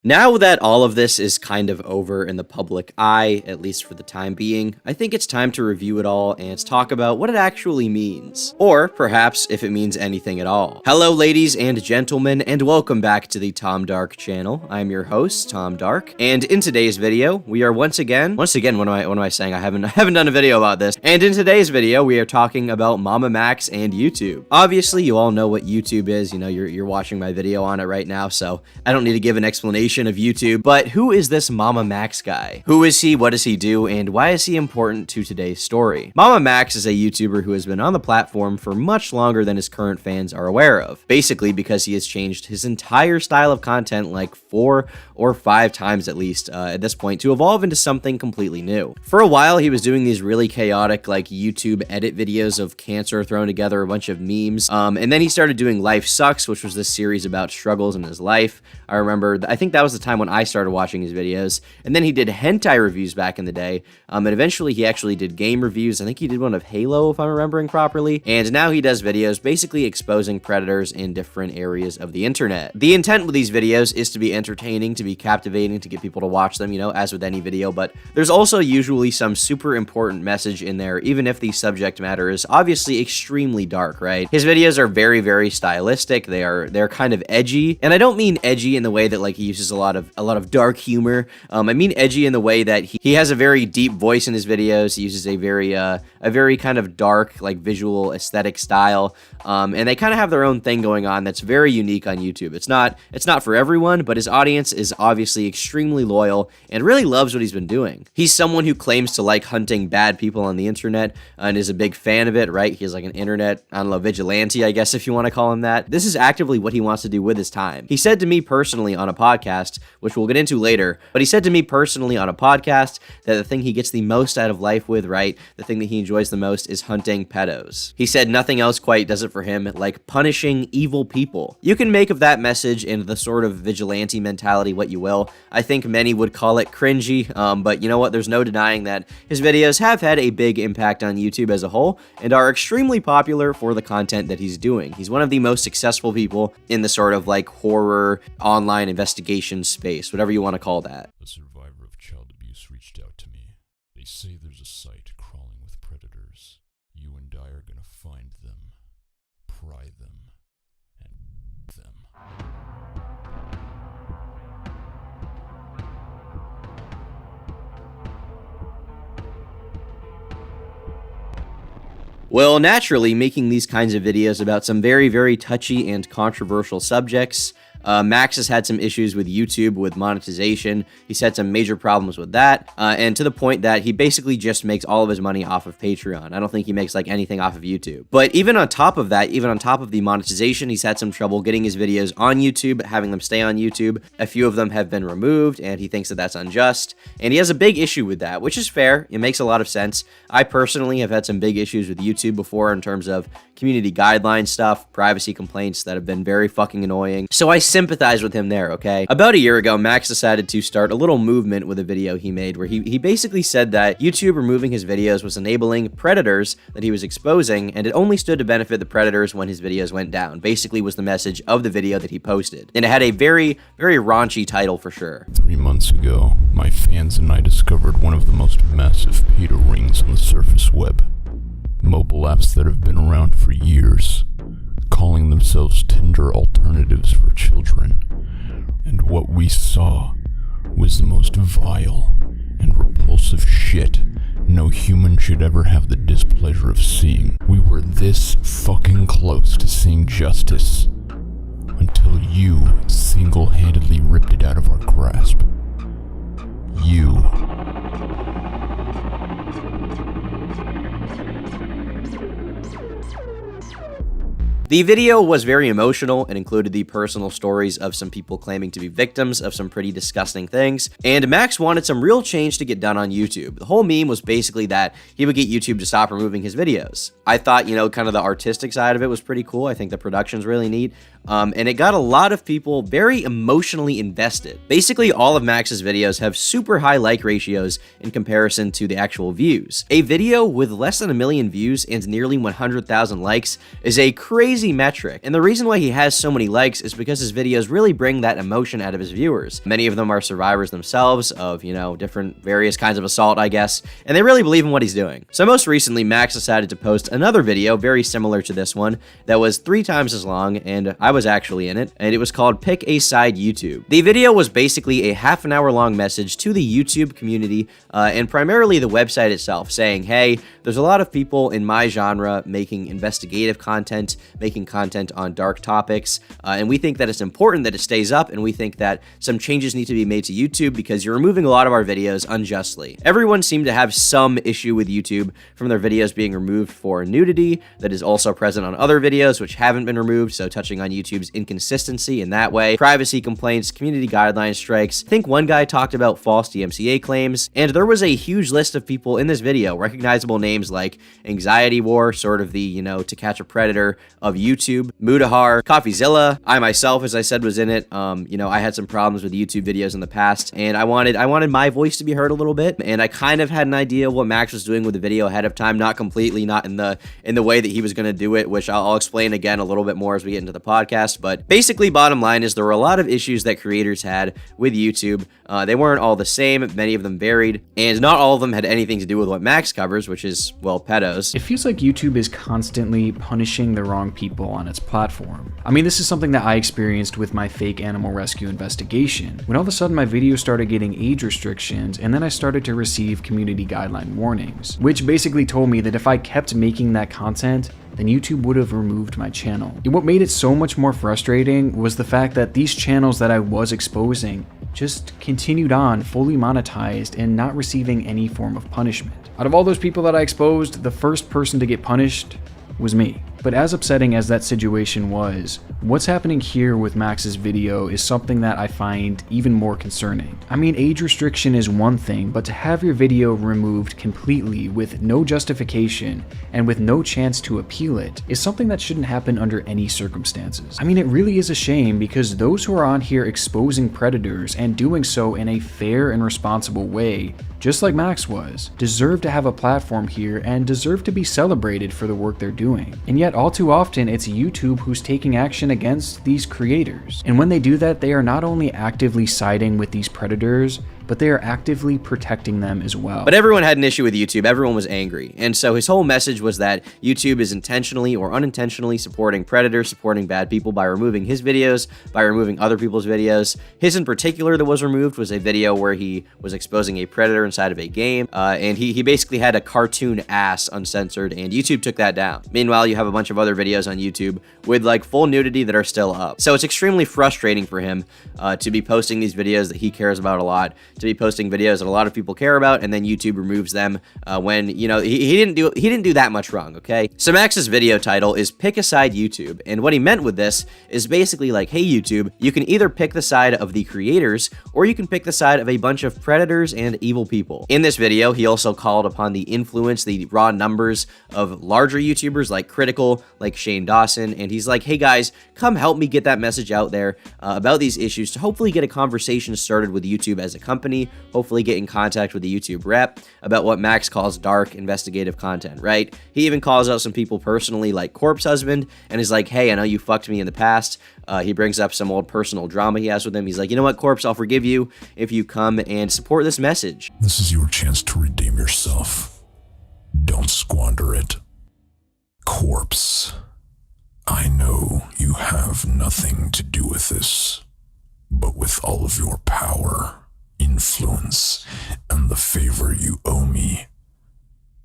Now that all of this is kind of over in the public eye, at least for the time being, I think it's time to review it all and talk about what it actually means. Or perhaps if it means anything at all. Hello ladies and gentlemen, and welcome back to the Tom Dark channel. I'm your host, Tom Dark, and in today's video, we are once again, what am I saying? I haven't done a video about this. And in today's video, we are talking about MamaMax and YouTube. Obviously, you all know what YouTube is. You know, you're watching my video on it right now, so I don't need to give an explanation of YouTube, but who is this MamaMax guy? Who is he, what does he do, and why is he important to today's story? MamaMax is a YouTuber who has been on the platform for much longer than his current fans are aware of, basically because he has changed his entire style of content like 4 or 5 times at least at this point to evolve into something completely new. For a while, he was doing these really chaotic like YouTube edit videos of cancer thrown together, a bunch of memes, and then he started doing Life Sucks, which was this series about struggles in his life. I remember, I think that was the time when I started watching his videos, and then he did hentai reviews back in the day, and eventually he actually did game reviews. I think he did one of Halo, if I'm remembering properly, and now he does videos basically exposing predators in different areas of the internet. The intent with these videos is to be entertaining, to be captivating, to get people to watch them, you know, as with any video, but there's also usually some super important message in there, even if the subject matter is obviously extremely dark, right? His videos are very, very stylistic. They're kind of edgy, and I don't mean edgy in the way that like he uses a lot of dark humor. I mean edgy in the way that he has a very deep voice in his videos. He uses a very kind of dark, like visual aesthetic style, and they kind of have their own thing going on that's very unique on YouTube. It's not for everyone, but his audience is obviously extremely loyal and really loves what he's been doing. He's someone who claims to like hunting bad people on the internet and is a big fan of it, right? He's like an internet, I don't know, vigilante, I guess, if you want to call him that. This is actively what he wants to do with his time. He said to me personally on a podcast, which we'll get into later, but he said to me personally on a podcast that the thing he gets the most out of life with, right, the thing that he enjoys the most is hunting pedos. He said nothing else quite does it for him like punishing evil people. You can make of that message and the sort of vigilante mentality what you will. I think many would call it cringy, but you know what, there's no denying that his videos have had a big impact on YouTube as a whole and are extremely popular for the content that he's doing. He's one of the most successful people in the sort of like horror online investigation space, whatever you want to call that. A survivor of child abuse reached out to me. They say there's a site crawling with predators. You and I are gonna find them, pry them, and them. Well, naturally, making these kinds of videos about some very, very touchy and controversial subjects, Max has had some issues with YouTube with monetization. He's had some major problems with that, and to the point that he basically just makes all of his money off of Patreon. I don't think he makes like anything off of YouTube. But even on top of that, even on top of the monetization, he's had some trouble getting his videos on YouTube, having them stay on YouTube. A few of them have been removed, and he thinks that that's unjust, and he has a big issue with that, which is fair. It makes a lot of sense. I personally have had some big issues with YouTube before in terms of community guideline stuff, privacy complaints that have been very fucking annoying. So I sympathize with him there, okay? About a year ago, Max decided to start a little movement with a video he made where he basically said that YouTube removing his videos was enabling predators that he was exposing, and it only stood to benefit the predators when his videos went down, basically was the message of the video that he posted. And it had a very, very raunchy title for sure. 3 months ago, my fans and I discovered one of the most massive pedo rings on the surface web. Mobile apps that have been around for years, calling themselves Tinder alternatives for children. And what we saw was the most vile and repulsive shit no human should ever have the displeasure of seeing. We were this fucking close to seeing justice until you single-handedly ripped it out of our grasp. You. The video was very emotional and included the personal stories of some people claiming to be victims of some pretty disgusting things, and Max wanted some real change to get done on YouTube. The whole meme was basically that he would get YouTube to stop removing his videos. I thought, you know, kind of the artistic side of it was pretty cool. I think the production's really neat. and it got a lot of people very emotionally invested. Basically, all of Max's videos have super high like ratios in comparison to the actual views. A video with less than 1 million views and nearly 100,000 likes is a crazy metric, and the reason why he has so many likes is because his videos really bring that emotion out of his viewers. Many of them are survivors themselves of, different various kinds of assault, I guess, and they really believe in what he's doing. So most recently, Max decided to post another video very similar to this one that was 3 times as long, and I was actually in it, and it was called Pick a Side YouTube. The video was basically a half an hour long message to the YouTube community and primarily the website itself, saying, hey, there's a lot of people in my genre making investigative content, making content on dark topics, and we think that it's important that it stays up, and we think that some changes need to be made to YouTube because you're removing a lot of our videos unjustly. Everyone seemed to have some issue with YouTube from their videos being removed for nudity that is also present on other videos which haven't been removed, so touching on YouTube's inconsistency in that way, privacy complaints, community guideline strikes. I think one guy talked about false DMCA claims, and there was a huge list of people in this video, recognizable names like Anxiety War, sort of the, To Catch a Predator of YouTube, Mudahar, CoffeeZilla. I myself, as I said, was in it. I had some problems with YouTube videos in the past, and I wanted my voice to be heard a little bit, and I kind of had an idea what Max was doing with the video ahead of time, not completely, not in the way that he was going to do it, which I'll explain again a little bit more as we get into the podcast. But basically, bottom line is there were a lot of issues that creators had with YouTube. They weren't all the same, many of them varied, and not all of them had anything to do with what Max covers, which is, well, pedos. It feels like YouTube is constantly punishing the wrong people on its platform. I mean, this is something that I experienced with my fake animal rescue investigation, when all of a sudden my videos started getting age restrictions, and then I started to receive community guideline warnings, which basically told me that if I kept making that content, then YouTube would have removed my channel. And what made it so much more frustrating was the fact that these channels that I was exposing just continued on fully monetized and not receiving any form of punishment. Out of all those people that I exposed, the first person to get punished was me. But as upsetting as that situation was, what's happening here with Max's video is something that I find even more concerning. I mean, age restriction is one thing, but to have your video removed completely with no justification and with no chance to appeal it is something that shouldn't happen under any circumstances. I mean, it really is a shame because those who are on here exposing predators and doing so in a fair and responsible way, just like Max was, deserve to have a platform here and deserve to be celebrated for the work they're doing. And yet, all too often, it's YouTube who's taking action against these creators. And when they do that, they are not only actively siding with these predators, but they are actively protecting them as well. But everyone had an issue with YouTube. Everyone was angry. And so his whole message was that YouTube is intentionally or unintentionally supporting predators, supporting bad people by removing his videos, by removing other people's videos. His in particular that was removed was a video where he was exposing a predator inside of a game, and he basically had a cartoon ass uncensored, and YouTube took that down. Meanwhile, you have a bunch of other videos on YouTube with like full nudity that are still up. So it's extremely frustrating for him to be posting these videos that he cares about a lot, to be posting videos that a lot of people care about, and then YouTube removes them when, he didn't do that much wrong, okay? So Max's video title is Pick a Side YouTube, and what he meant with this is basically like, hey YouTube, you can either pick the side of the creators, or you can pick the side of a bunch of predators and evil people. In this video, he also called upon the influence, the raw numbers of larger YouTubers like Critical, like Shane Dawson, and he's like, hey guys, come help me get that message out there about these issues to hopefully get a conversation started with YouTube as a company, hopefully get in contact with the YouTube rep about what Max calls dark investigative content, right? He even calls out some people personally like Corpse Husband and is like, hey, I know you fucked me in the past. He brings up some old personal drama he has with him. He's like, you know what, Corpse, I'll forgive you if you come and support this message. This is your chance to redeem yourself. Don't squander it. Corpse, I know you have nothing to do with this, but with all of your power, influence, and the favor you owe me,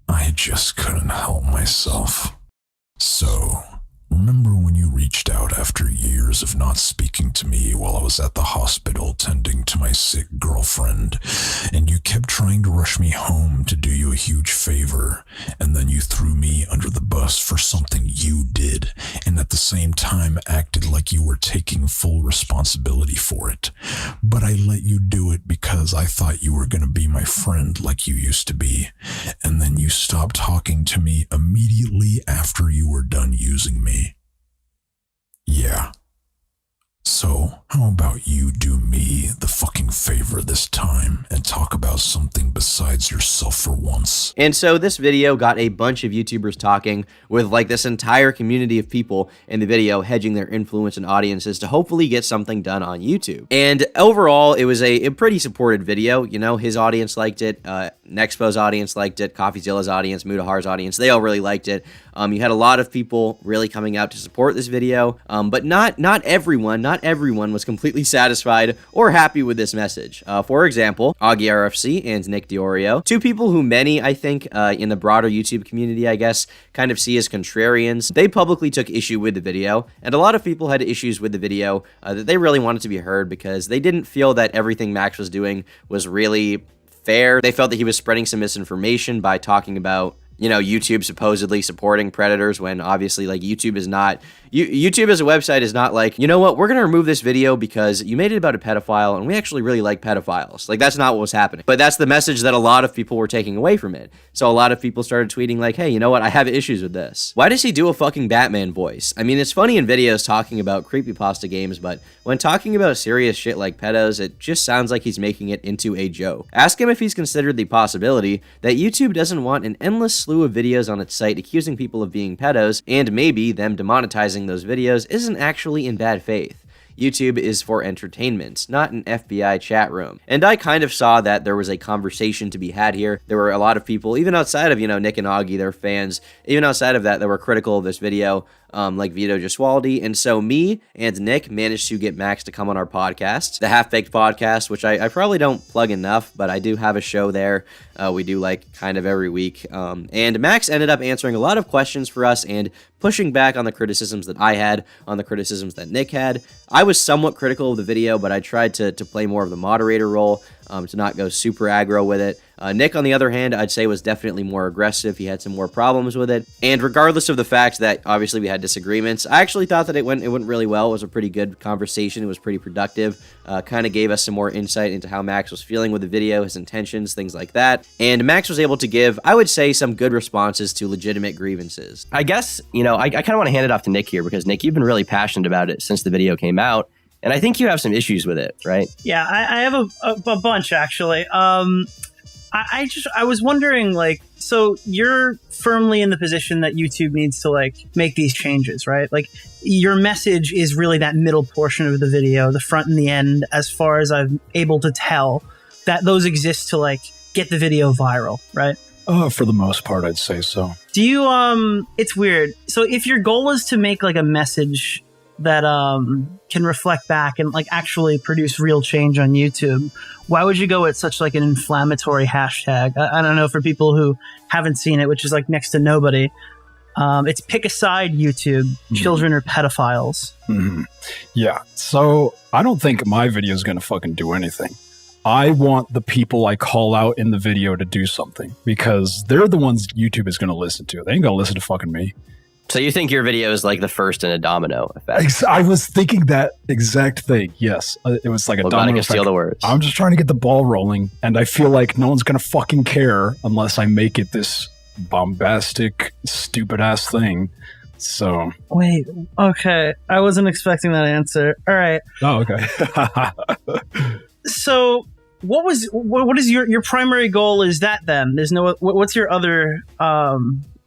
I just couldn't help myself. So, remember when you reached out after years of not speaking to me while I was at the hospital tending to my sick girlfriend, and you kept trying to rush me home to do you a huge favor, and then you threw me under the bus for something you did, and at the same time acted like you were taking full responsibility for it. But I let you do it because I thought you were going to be my friend like you used to be, and then you stopped talking to me immediately after you were done using me. Yeah, So, how about you do me the fucking favor this time and talk about something besides yourself for once? And so this video got a bunch of YouTubers talking, with like this entire community of people in the video hedging their influence and audiences to hopefully get something done on YouTube. And overall, it was a pretty supported video. You know, his audience liked it, Nexpo's audience liked it, CoffeeZilla's audience, Mudahar's audience, they all really liked it. You had a lot of people really coming out to support this video, but not everyone was completely satisfied or happy with this message. For example, Augie RFC and Nick Diorio, two people who many, I think, in the broader YouTube community, I guess, kind of see as contrarians. They publicly took issue with the video, and a lot of people had issues with the video that they really wanted to be heard because they didn't feel that everything Max was doing was really fair. They felt that he was spreading some misinformation by talking about, you know, YouTube supposedly supporting predators when obviously, like, YouTube is not... YouTube as a website is not like, you know what, we're going to remove this video because you made it about a pedophile and we actually really like pedophiles. Like, that's not what was happening. But that's the message that a lot of people were taking away from it. So a lot of people started tweeting like, hey, you know what, I have issues with this. Why does he do a fucking Batman voice? I mean, it's funny in videos talking about creepypasta games, but when talking about serious shit like pedos, it just sounds like he's making it into a joke. Ask him if he's considered the possibility that YouTube doesn't want an endless slew of videos on its site accusing people of being pedos, and maybe them demonetizing those videos isn't actually in bad faith. YouTube is for entertainment, not an FBI chat room. And I kind of saw that there was a conversation to be had here. There were a lot of people, even outside of, you know, Nick and Augie, their fans, even outside of that were critical of this video, like Vito Gesualdi. And so me and Nick managed to get Max to come on our podcast, the Half Baked Podcast, which I probably don't plug enough, but I do have a show there. We do like kind of every week. And Max ended up answering a lot of questions for us and pushing back on the criticisms that I had, on the criticisms that Nick had. I was somewhat critical of the video, but I tried to play more of the moderator role, to not go super aggro with it. Nick, on the other hand, I'd say was definitely more aggressive. He had some more problems with it. And regardless of the fact that obviously we had disagreements, I actually thought that it went really well. It was a pretty good conversation. It was pretty productive. Kind of gave us some more insight into how Max was feeling with the video, his intentions, things like that. And Max was able to give, I would say, some good responses to legitimate grievances. I guess, you know, I kind of want to hand it off to Nick here because, Nick, you've been really passionate about it since the video came out. And I think you have some issues with it, right? Yeah, I have a bunch, actually. I was wondering, like, so you're firmly in the position that YouTube needs to, like, make these changes, right? Like, your message is really that middle portion of the video, the front and the end, as far as I'm able to tell, that those exist to, like, get the video viral, right? For the most part, I'd say so. Do you, it's weird. So if your goal is to make, like, a message that can reflect back and, like, actually produce real change on YouTube, why would you go with such, like, an inflammatory hashtag? I don't know, for people who haven't seen it, which is, like, next to nobody. It's pick a side, YouTube. Children are pedophiles. Yeah, so I don't think my video is going to fucking do anything. I want the people I call out in the video to do something because they're the ones YouTube is going to listen to. They ain't going to listen to fucking me. So you think your video is like the first in a domino effect? I was thinking that exact thing. Yes, it was like a domino effect. Steal the words. I'm just trying to get the ball rolling, and I feel like no one's gonna fucking care unless I make it this bombastic, stupid ass thing. So wait, okay, I wasn't expecting that answer. All right. Oh, okay. So what is your primary goal? Is that then? There's no. What's your other?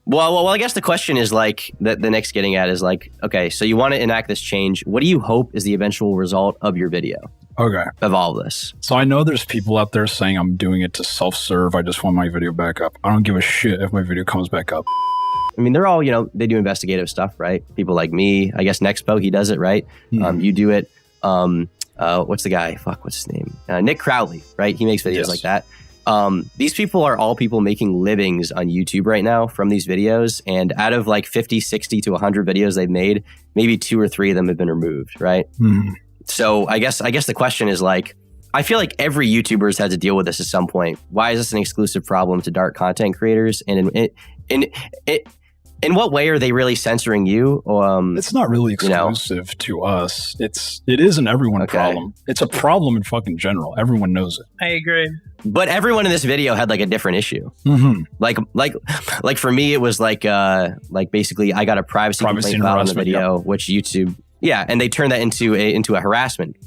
Well, I guess the question is like the next getting at is like, okay, so you want to enact this change. What do you hope is the eventual result of your video? Okay. Of all of this. So I know there's people out there saying I'm doing it to self-serve. I just want my video back up. I don't give a shit if my video comes back up. I mean, they're all, you know, they do investigative stuff, right? People like me, I guess Nexpo, he does it, right? You do it. What's the guy? What's his name? Nick Crowley, right? He makes videos like that. These people are all people making livings on YouTube right now from these videos. And out of like 50, 60 to 100 videos they've made, maybe 2 or 3 of them have been removed, right? So I guess the question is like, I feel like every YouTuber's had to deal with this at some point. Why is this an exclusive problem to dark content creators? And in what way are they really censoring you? It's not really exclusive to us. It is an everyone problem. It's a problem in fucking general. Everyone knows it. I agree. But everyone in this video had like a different issue. Like for me, it was like basically I got a privacy complaint filed on the video, which YouTube Yeah, and they turned that into a harassment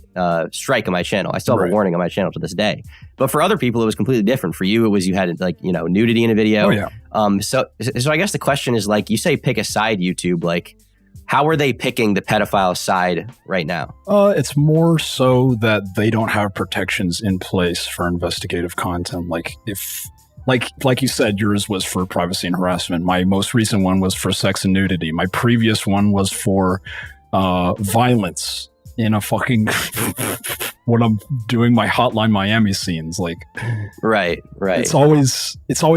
strike on my channel. I still have a warning on my channel to this day. But for other people, it was completely different. For you, it was you had like, you know, nudity in a video. Oh, yeah. So I guess the question is like, you say pick a side, YouTube, like how are they picking the pedophile side right now? It's more so that they don't have protections in place for investigative content. Like if, like you said, yours was for privacy and harassment. My most recent one was for sex and nudity. My previous one was for violence in a fucking when I'm doing my Hotline Miami scenes. Like, right. It's always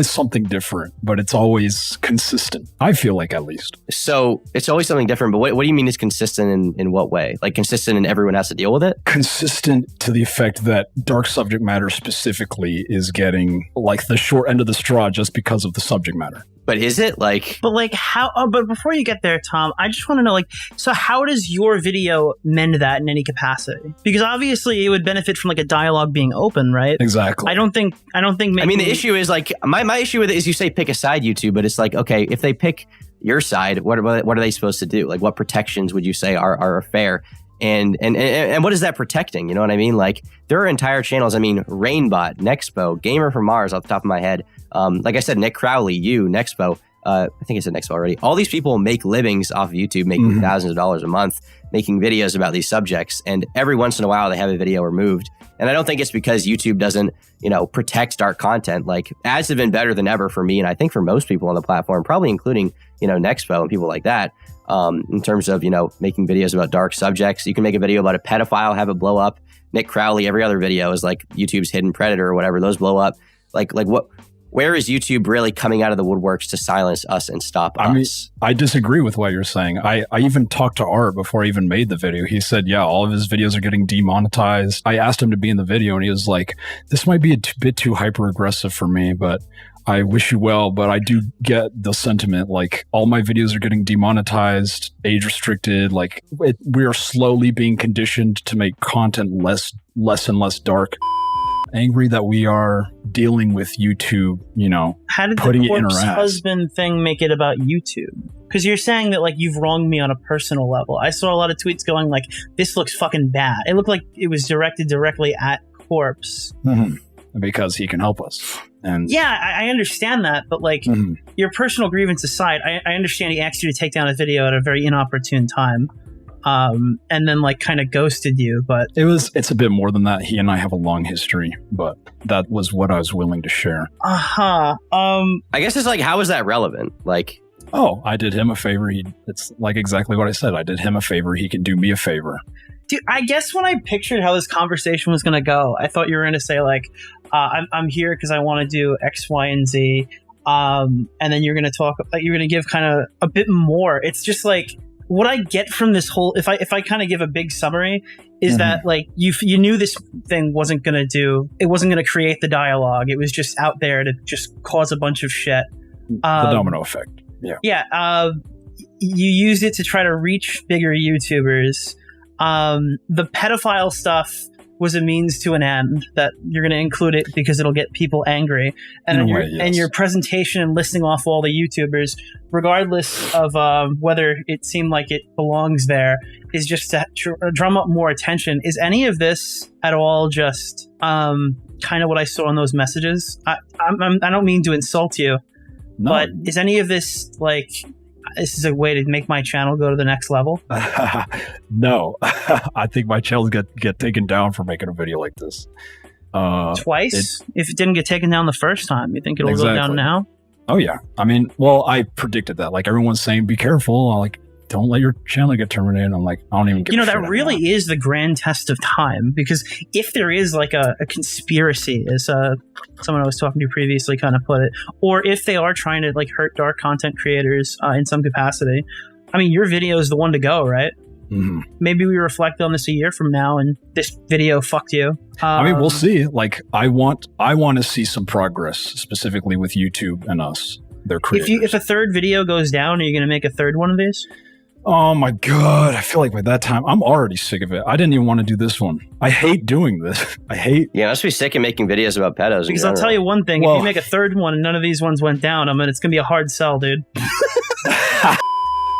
something different, but it's always consistent. I feel like, at least. So it's always something different. But what do you mean is consistent in what way? Like consistent and everyone has to deal with it? Consistent to the effect that dark subject matter specifically is getting like the short end of the straw just because of the subject matter. But is it like? But like how? But before you get there, Tom, I just want to know, like, so how does your video mend that in any capacity? Because obviously it would benefit from like a dialogue being open, right? Exactly. I don't think. I mean, the issue is like my issue with it is you say pick a side, YouTube, but it's like, okay, if they pick your side, what are they supposed to do? Like, what protections would you say are fair? And what is that protecting? You know what I mean? Like, there are entire channels. I mean, Rainbot, Nexpo, Gamer from Mars, off the top of my head. Like I said, Nick Crowley, you, Nexpo. I think I said Nexpo already. All these people make livings off of YouTube, making thousands of dollars a month, making videos about these subjects. And every once in a while, they have a video removed. And I don't think it's because YouTube doesn't, you know, protect dark content. Like, ads have been better than ever for me, and I think for most people on the platform, probably including, you know, Nexpo and people like that. In terms of, you know, making videos about dark subjects. You can make a video about a pedophile, have it blow up. Nick Crowley, every other video is like YouTube's hidden predator or whatever. Those blow up. Like what? Where is YouTube really coming out of the woodworks to silence us and stop us? I mean, I disagree with what you're saying. I even talked to Art before I even made the video. He said, yeah, all of his videos are getting demonetized. I asked him to be in the video and he was like, this might be a bit too hyper aggressive for me, but I wish you well. But I do get the sentiment, like all my videos are getting demonetized, age restricted. Like we are slowly being conditioned to make content less and less dark. Angry that we are dealing with YouTube, you know, how did putting the it in corpse our ass. husband thing make it about YouTube? Because you're saying that like you've wronged me on a personal level. I saw a lot of tweets going like, this looks fucking bad. It looked like it was directed directly at Corpse. Because he can help us. And yeah, I understand that, but like your personal grievance aside, I understand he asked you to take down a video at a very inopportune time. And then like kind of ghosted you, but it's a bit more than that. He and I have a long history, but that was what I was willing to share. I guess it's like, how is that relevant? Like, oh, I did him a favor. It's like exactly what I said. I did him a favor. He can do me a favor. Dude, I guess when I pictured how this conversation was going to go, I thought you were going to say like, I'm here because I want to do X, Y, and Z. And then you're going to talk, you're going to give kind of a bit more. It's just like, what I get from this whole, if I kind of give a big summary, is that like you knew this thing wasn't going to create the dialogue. It was just out there to just cause a bunch of shit. The domino effect. Yeah. Yeah. You used it to try to reach bigger YouTubers. The pedophile stuff was a means to an end, that you're going to include it because it'll get people angry. And your presentation and listing off all the YouTubers, regardless of whether it seemed like it belongs there, is just to drum up more attention. Is any of this at all just kind of what I saw in those messages? I don't mean to insult you, but is any of this like, this is a way to make my channel go to the next level? No. I think my channel get taken down for making a video like this. Twice? If it didn't get taken down the first time, you think it'll go down now? Oh, yeah. I mean, well, I predicted that. Like, everyone's saying, be careful. I'm like, don't let your channel get terminated. I'm like, I don't even give a shit that really anymore. is the grand test of time, because if there is like a conspiracy, as someone I was talking to previously kind of put it, or if they are trying to like hurt dark content creators in some capacity, I mean, your video is the one to go, right? Maybe we reflect on this a year from now and this video fucked you. I mean, we'll see. Like, I want to see some progress, specifically with YouTube and us, their creators. If a third video goes down, are you going to make a third one of these? Oh my God. I feel like by that time, I'm already sick of it. I didn't even want to do this one. I hate doing this. Yeah, I must be sick of making videos about pedos. Because I'll tell you one thing, if you make a third one and none of these ones went down, it's going to be a hard sell, dude.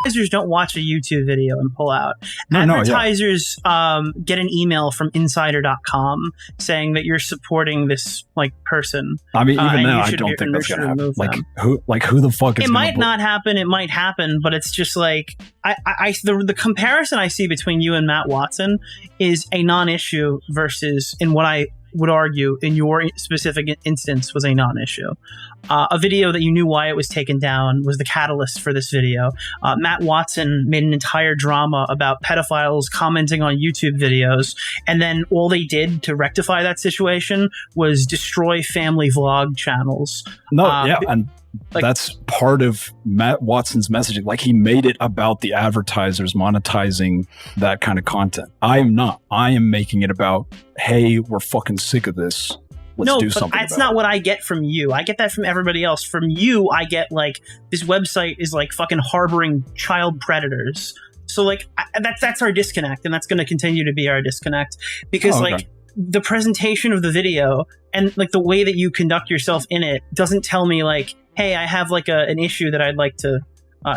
advertisers don't watch a YouTube video and pull out. Yeah. Advertisers get an email from insider.com saying that you're supporting this like person. I mean, even and now, you I should- don't think and that's you gonna should happen. remove them. Who the fuck is? It might not happen. It might happen, but it's just like the comparison I see between you and Matt Watson is a non-issue versus in what I would argue in your specific instance was a non-issue. A video that you knew why it was taken down was the catalyst for this video. Matt Watson made an entire drama about pedophiles commenting on YouTube videos, and then all they did to rectify that situation was destroy family vlog channels. And that's part of Matt Watson's messaging. Like, he made it about the advertisers monetizing that kind of content. I am not. I am making it about, hey, we're fucking sick of this. Let's do something. That's not what I get from you. I get that from everybody else. From you, I get like this website is like fucking harboring child predators. So like that's our disconnect, and that's going to continue to be our disconnect because like the presentation of the video and like the way that you conduct yourself in it doesn't tell me like, hey, I have like an issue that I'd like to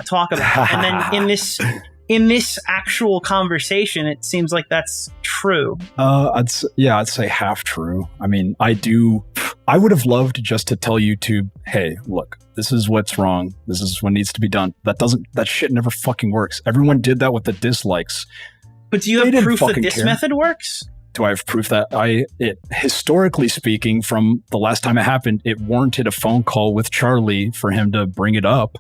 talk about. And then in this actual conversation, it seems like that's true. I'd say half true. I mean, I would have loved just to tell YouTube, hey, look, this is what's wrong. This is what needs to be done. That shit never fucking works. Everyone did that with the dislikes. But do you have proof that this method works? Do I have proof that historically speaking, from the last time it happened, it warranted a phone call with Charlie for him to bring it up?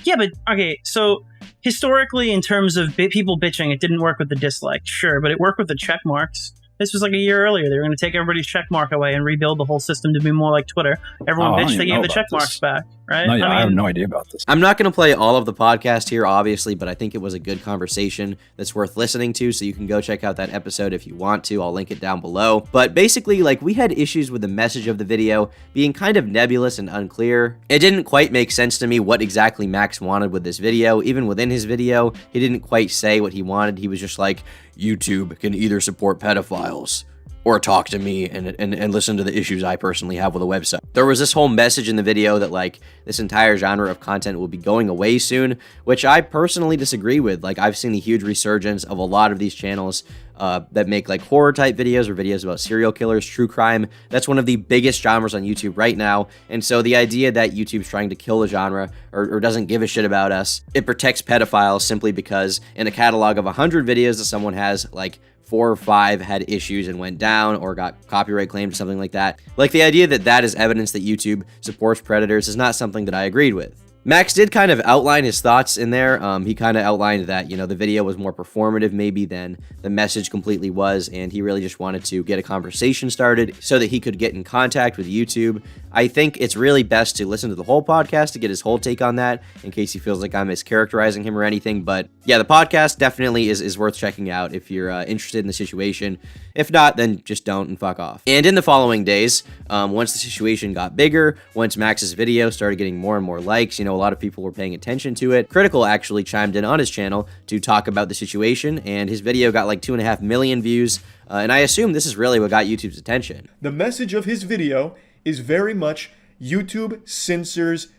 Yeah, but okay, so historically, in terms of people bitching, it didn't work with the dislike, sure, but it worked with the check marks. This was like a year earlier. They were going to take everybody's check mark away and rebuild the whole system to be more like Twitter. Everyone bitched, they gave the check marks back, right? No, I have no idea about this. I'm not going to play all of the podcast here, obviously, but I think it was a good conversation that's worth listening to, so you can go check out that episode if you want to. I'll link it down below. But basically, like, we had issues with the message of the video being kind of nebulous and unclear. It didn't quite make sense to me what exactly Max wanted with this video. Even within his video, he didn't quite say what he wanted. He was just like, YouTube can either support pedophiles or talk to me and listen to the issues I personally have with a website. There was this whole message in the video that like this entire genre of content will be going away soon, which I personally disagree with. Like, I've seen the huge resurgence of a lot of these channels that make like horror type videos or videos about serial killers, true crime. That's one of the biggest genres on YouTube right now. And so the idea that YouTube's trying to kill the genre or doesn't give a shit about us, it protects pedophiles simply because in a catalog of 100 videos that someone has, like 4 or 5 had issues and went down or got copyright claimed or something like that. Like, the idea that that is evidence that YouTube supports predators is not something that I agreed with. Max did kind of outline his thoughts in there. He kind of outlined that, you know, the video was more performative maybe than the message completely was, and he really just wanted to get a conversation started so that he could get in contact with YouTube. I think it's really best to listen to the whole podcast to get his whole take on that, in case he feels like I'm mischaracterizing him or anything. But yeah, the podcast definitely is worth checking out if you're interested in the situation. If not, then just don't and fuck off. And in the following days, once the situation got bigger, once Max's video started getting more and more likes, you know, a lot of people were paying attention to it. Critical actually chimed in on his channel to talk about the situation, and his video got like 2.5 million views. And I assume this is really what got YouTube's attention. The message of his video is very much YouTube censors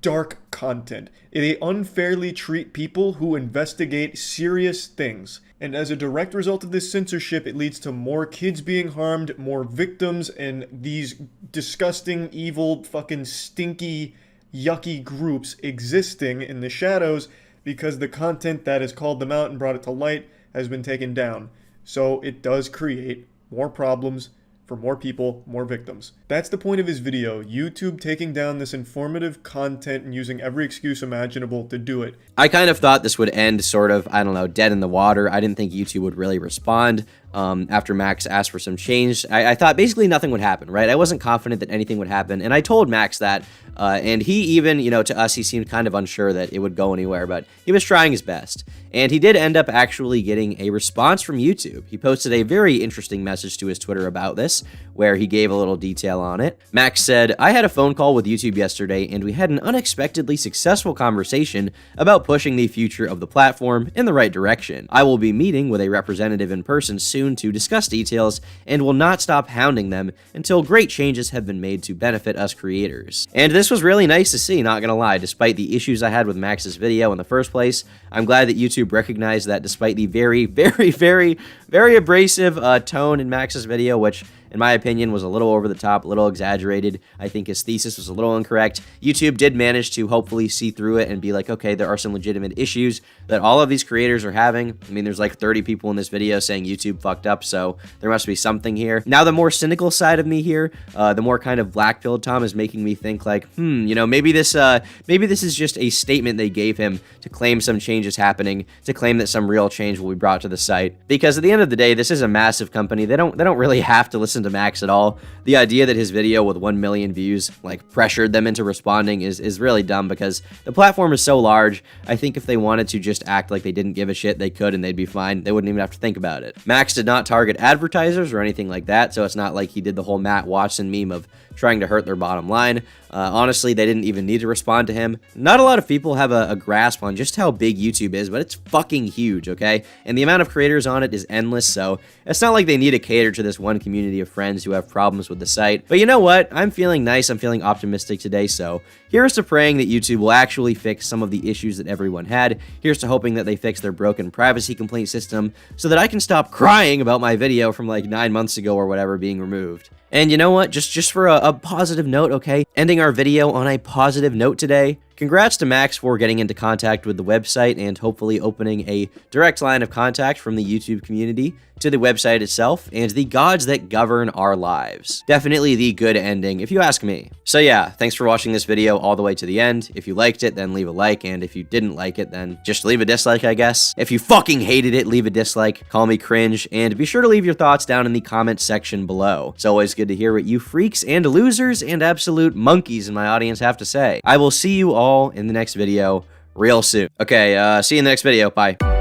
dark content. They unfairly treat people who investigate serious things. And as a direct result of this censorship, it leads to more kids being harmed, more victims, and these disgusting, evil, fucking stinky, yucky groups existing in the shadows because the content that has called them out and brought it to light has been taken down. So it does create more problems for more people, more victims. That's the point of his video, YouTube taking down this informative content and using every excuse imaginable to do it. I kind of thought this would end sort of, I don't know, dead in the water. I didn't think YouTube would really respond after Max asked for some change. I thought basically nothing would happen, right? I wasn't confident that anything would happen, and I told Max that, and he even, you know, to us, he seemed kind of unsure that it would go anywhere, but he was trying his best. And he did end up actually getting a response from YouTube. He posted a very interesting message to his Twitter about this, where he gave a little detail on it. Max said, "I had a phone call with YouTube yesterday, and we had an unexpectedly successful conversation about pushing the future of the platform in the right direction. I will be meeting with a representative in person soon to discuss details and will not stop hounding them until great changes have been made to benefit us creators." And this was really nice to see, not gonna lie. Despite the issues I had with Max's video in the first place, I'm glad that YouTube recognized that despite the very abrasive tone in Max's video, which in my opinion was a little over the top, a little exaggerated. I think his thesis was a little incorrect. YouTube did manage to hopefully see through it and be like, okay, there are some legitimate issues that all of these creators are having. I mean, there's like 30 people in this video saying YouTube fucked up, so there must be something here. Now, the more cynical side of me here, the more kind of black-pilled Tom is making me think like, you know, maybe this is just a statement they gave him to claim some change is happening, to claim that some real change will be brought to the site. Because at the end of the day, this is a massive company. They don't really have to listen to Max at all. The idea that his video with 1 million views like pressured them into responding is really dumb, because the platform is so large. I think if they wanted to just act like they didn't give a shit, they could and they'd be fine. They wouldn't even have to think about it. Max did not target advertisers or anything like that, so it's not like he did the whole Matt Watson meme of trying to hurt their bottom line. Honestly, they didn't even need to respond to him. Not a lot of people have a grasp on just how big YouTube is, but it's fucking huge, okay? And the amount of creators on it is endless, so it's not like they need to cater to this one community of friends who have problems with the site. But you know what? I'm feeling nice, I'm feeling optimistic today, so here's to praying that YouTube will actually fix some of the issues that everyone had. Here's to hoping that they fix their broken privacy complaint system so that I can stop crying about my video from like 9 months ago or whatever being removed. And you know what? Just for a positive note, okay? Ending our video on a positive note today. Congrats to Max for getting into contact with the website and hopefully opening a direct line of contact from the YouTube community to the website itself and the gods that govern our lives. Definitely the good ending, if you ask me. So yeah, thanks for watching this video all the way to the end. If you liked it, then leave a like, and if you didn't like it, then just leave a dislike, I guess. If you fucking hated it, leave a dislike, call me cringe, and be sure to leave your thoughts down in the comment section below. It's always good to hear what you freaks and losers and absolute monkeys in my audience have to say. I will see you all in the next video real soon. Okay, see you in the next video. Bye.